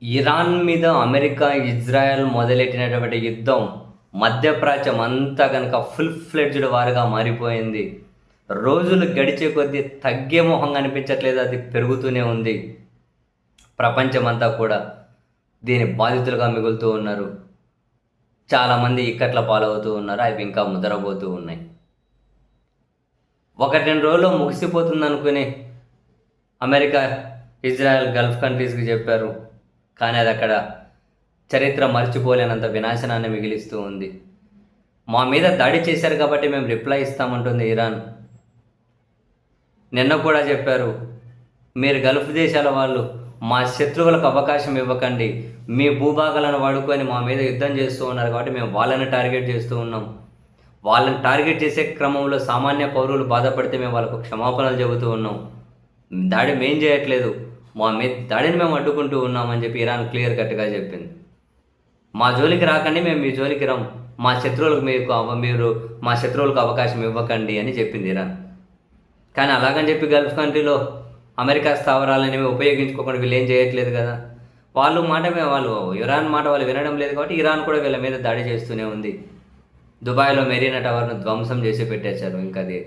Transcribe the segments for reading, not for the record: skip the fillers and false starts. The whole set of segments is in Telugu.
ఇరాన్ మీద అమెరికా, ఇజ్రాయెల్ మొదలెట్టినటువంటి యుద్ధం మధ్యప్రాచ్యం అంతా గనక ఫుల్ ఫ్లెడ్జ్డ్ వార్‌గా మారిపోయింది. రోజులు గడిచే కొద్దీ తగ్గే మొహం కనిపించట్లేదు. అది పెరుగుతూనే ఉంది. ప్రపంచమంతా కూడా దీని బాధితులుగా మిగులుతూ ఉన్నారు. చాలామంది ఇక్కట్ల పాలవుతూ ఉన్నారు. అవి ఇంకా ముదరబోతూ ఉన్నాయి. 1, 2 రోజుల్లో ముగిసిపోతుందనుకుని అమెరికా, ఇజ్రాయెల్ గల్ఫ్ కంట్రీస్‌కి చెప్పారు. కానీ అదక్కడ చరిత్ర మర్చిపోలేనంత వినాశనాన్ని మిగిలిస్తూ ఉంది. మా మీద దాడి చేశారు కాబట్టి మేము రిప్లై ఇస్తామంటుంది ఇరాన్. నిన్న కూడా చెప్పారు, మీరు గల్ఫ్ దేశాల వాళ్ళు మా శత్రువులకు అవకాశం ఇవ్వకండి. మీ భూభాగాలను వాడుకొని మా మీద యుద్ధం చేస్తూ ఉన్నారు కాబట్టి మేము వాళ్ళని టార్గెట్ చేస్తూ ఉన్నాం. వాళ్ళని టార్గెట్ చేసే క్రమంలో సామాన్య పౌరులు బాధపడితే మేము వాళ్ళకు క్షమాపణలు చెబుతూ ఉన్నాం. దాడి మేం చేయట్లేదు. మా మీద దాడిని మేము అడ్డుకుంటూ ఉన్నామని చెప్పి ఇరాన్ క్లియర్ కట్గా చెప్పింది. మా జోలికి రాకండి, మేము మీ జోలికి రాం. మా శత్రువులకు మీరు మా శత్రువులకు అవకాశం ఇవ్వకండి అని చెప్పింది ఇరాన్. కానీ అలాగని చెప్పి గల్ఫ్ కంట్రీలో అమెరికా స్థావరాలనేవి ఉపయోగించుకోకుండా వీళ్ళు ఏం చేయట్లేదు కదా. వాళ్ళు ఇరాన్ మాట వాళ్ళు వినడం లేదు కాబట్టి ఇరాన్ కూడా వీళ్ళ మీద దాడి చేస్తూనే ఉంది. దుబాయ్లో మెరీనా టవర్ను ధ్వంసం చేసి పెట్టేశారు. ఇంకా అది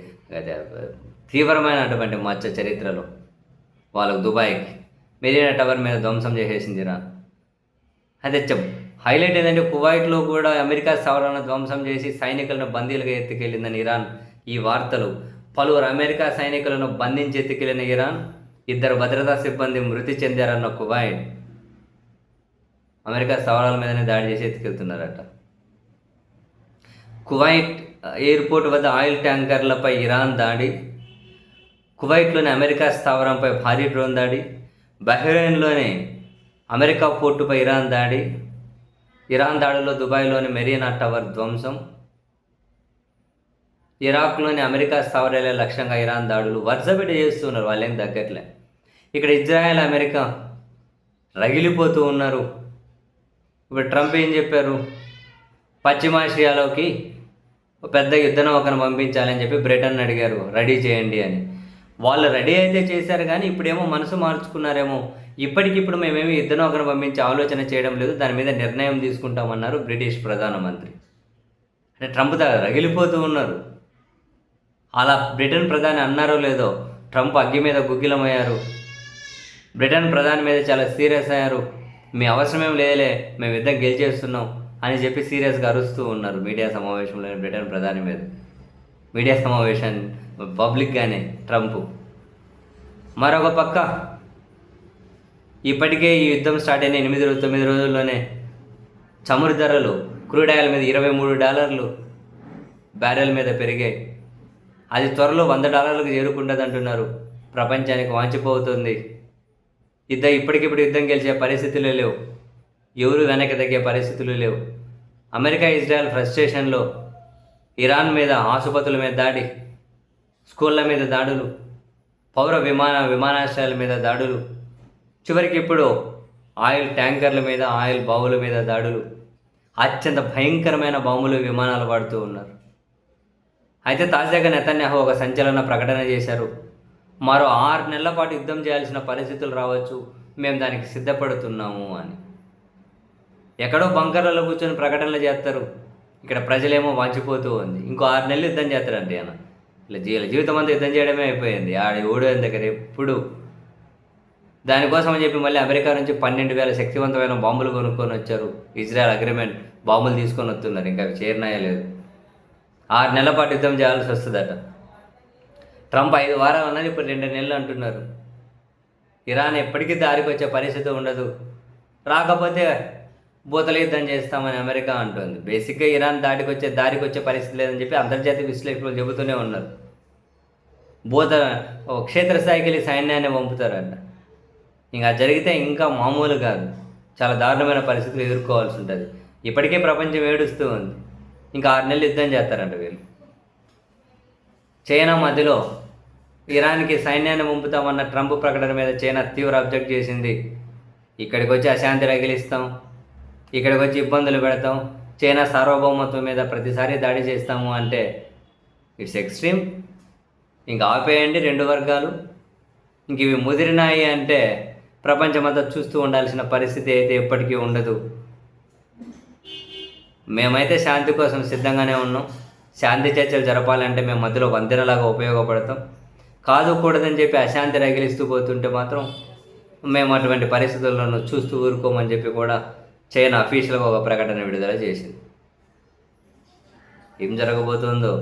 తీవ్రమైనటువంటి మచ్చ చరిత్రలో వాళ్ళకు దుబాయ్కి మెరీనా టవర్ మీద ధ్వంసం చేసేసింది ఇరాన్. అదే హైలైట్ ఏంటంటే కువైట్లో కూడా అమెరికా స్థావరాలను ధ్వంసం చేసి సైనికులను బందీలుగా ఎత్తుకెళ్ళిందని ఇరాన్. ఈ వార్తలు పలువురు అమెరికా సైనికులను బంధించి ఎత్తుకెళ్లిన ఇరాన్, 2 భద్రతా సిబ్బంది మృతి చెందారన్న కువైట్ అమెరికా స్థావరాల మీదనే దాడి చేసి ఎత్తుకెళ్తున్నారట. కువైట్ ఎయిర్పోర్ట్ వద్ద ఆయిల్ ట్యాంకర్లపై ఇరాన్ దాడి, కువైట్లోని అమెరికా స్థావరంపై భారీ డ్రోన్ దాడి, బహ్రెయిన్లోని అమెరికా పోర్టుపై ఇరాన్ దాడి, ఇరాన్ దాడిలో దుబాయ్లోని మెరీనా టవర్ ధ్వంసం, ఇరాక్లోని అమెరికా స్థావరాలే లక్ష్యంగా ఇరాన్ దాడులు వరుసపెట్టి చేస్తున్నారు. వాళ్ళేం తగ్గట్లే. ఇక్కడ ఇజ్రాయెల్, అమెరికా రగిలిపోతూ ఉన్నారు. ఇప్పుడు ట్రంప్ ఏం చెప్పారు, పశ్చిమాసియాలోకి పెద్ద యుద్ధ నౌకను పంపించాలని చెప్పి బ్రిటన్ అడిగారు, రెడీ చేయండి అని. వాళ్ళు రెడీ అయితే చేశారు కానీ ఇప్పుడేమో మనసు మార్చుకున్నారేమో. ఇప్పటికిప్పుడు మేమేమి యుద్ధ నౌకను పంపించే ఆలోచన చేయడం లేదు, దాని మీద నిర్ణయం తీసుకుంటామన్నారు బ్రిటిష్ ప్రధానమంత్రి. అంటే ట్రంప్ రగిలిపోతూ ఉన్నారు. అలా బ్రిటన్ ప్రధాని అన్నారో లేదో, ట్రంప్ అగ్గి మీద గుగ్గిలమయ్యారు. బ్రిటన్ ప్రధాని మీద చాలా సీరియస్ అయ్యారు. మీ అవసరమేం లేదులే, మేము యుద్ధం గెలిచేస్తున్నాం అని చెప్పి సీరియస్గా అరుస్తూ ఉన్నారు మీడియా సమావేశంలో బ్రిటన్ ప్రధాని మీద. మీడియా సమావేశం పబ్లిక్గానే ట్రంప్. మరొక పక్క ఇప్పటికే ఈ యుద్ధం స్టార్ట్ అయిన 8-9 రోజుల్లోనే చమురు ధరలు క్రూడ్ ఆయిల్ మీద $23 బ్యారెల్ మీద పెరిగాయి. అది త్వరలో $100 చేరుకుంటుంది అంటున్నారు. ప్రపంచానికి వాంచిపోతుంది. ఇప్పటికిప్పుడు యుద్ధం గెలిచే పరిస్థితులు లేవు. ఎవరు వెనక్కి తగ్గే పరిస్థితులు లేవు. అమెరికా, ఇజ్రాయెల్ ఫ్రస్ట్రేషన్లో ఇరాన్ మీద ఆసుపత్రుల మీద దాడి, స్కూళ్ళ మీద దాడులు, పౌర విమానాశ్రయాల మీద దాడులు, చివరికి ఇప్పుడు ఆయిల్ ట్యాంకర్ల మీద, ఆయిల్ బావుల మీద దాడులు. అత్యంత భయంకరమైన బాంబులు, విమానాలు వాడుతూ ఉన్నారు. అయితే తాజాగా నెతన్యాహు ఒక సంచలన ప్రకటన చేశారు. మరో 6 నెలల పాటు యుద్ధం చేయాల్సిన పరిస్థితులు రావచ్చు, మేము దానికి సిద్ధపడుతున్నాము అని. ఎక్కడో బంకర్లలో కూర్చొని ప్రకటనలు చేస్తారు. ఇక్కడ ప్రజలేమో వాంచిపోతూ ఉంది. ఇంకో 6 నెలలు యుద్ధం చేస్తారంటే ఆయన. ఇలా జీవితం అంతా యుద్ధం చేయడమే అయిపోయింది. ఓడి దగ్గర ఎప్పుడు. దానికోసం అని చెప్పి మళ్ళీ అమెరికా నుంచి 12,000 శక్తివంతమైన బాంబులు కొనుక్కొని వచ్చారు. ఇజ్రాయెల్ అగ్రిమెంట్ బాంబులు తీసుకొని వస్తున్నారు. ఇంకా అవి చేరినాయో లేదు. 6 నెలల పాటు యుద్ధం చేయాల్సి వస్తుందట. ట్రంప్ 5 వారాలు అన్నది ఇప్పుడు 2 నెలలు అంటున్నారు. ఇరాన్ ఎప్పటికీ దారికి వచ్చే పరిస్థితి ఉండదు, రాకపోతే భూతల యుద్ధం చేస్తామని అమెరికా అంటుంది. బేసిక్గా ఇరాన్ దారికి వచ్చే పరిస్థితి లేదని చెప్పి అంతర్జాతీయ విశ్లేషకులు చెబుతూనే ఉన్నారు. క్షేత్రస్థాయికి వెళ్ళి సైన్యాన్ని పంపుతారంట. ఇంకా జరిగితే ఇంకా మామూలు కాదు, చాలా దారుణమైన పరిస్థితులు ఎదుర్కోవాల్సి ఉంటుంది. ఇప్పటికే ప్రపంచం ఏడుస్తూ ఉంది. ఇంకా 6 నెలలు యుద్ధం చేస్తారంట వీళ్ళు. చైనా మధ్యలో ఇరాన్కి సైన్యాన్ని పంపుతామన్న ట్రంప్ ప్రకటన మీద చైనా తీవ్ర అబ్జెక్ట్ చేసింది. ఇక్కడికి వచ్చి అశాంతి రగిలిస్తాం, ఇక్కడికి వచ్చి ఇబ్బందులు పెడతాం, చైనా సార్వభౌమత్వం మీద ప్రతిసారి దాడి చేస్తాము అంటే ఇట్స్ ఎక్స్ట్రీమ్. ఇంకా ఆపేయండి 2 వర్గాలు. ఇంక ఇవి ముదిరినాయి అంటే ప్రపంచమంతా చూస్తూ ఉండాల్సిన పరిస్థితి అయితే ఎప్పటికీ ఉండదు. మేమైతే శాంతి కోసం సిద్ధంగానే ఉన్నాం. శాంతి చర్చలు జరపాలంటే మేము మధ్యలో వంతెనలాగా ఉపయోగపడతాం. కాదు కూడదని చెప్పి అశాంతి రగిలిస్తూ పోతుంటే మాత్రం మేము అటువంటి పరిస్థితులను చూస్తూ ఊరుకోమని చెప్పి కూడా చైనా అఫీషియల్గా ఒక ప్రకటన విడుదల చేసింది. ఏం జరగబోతుందో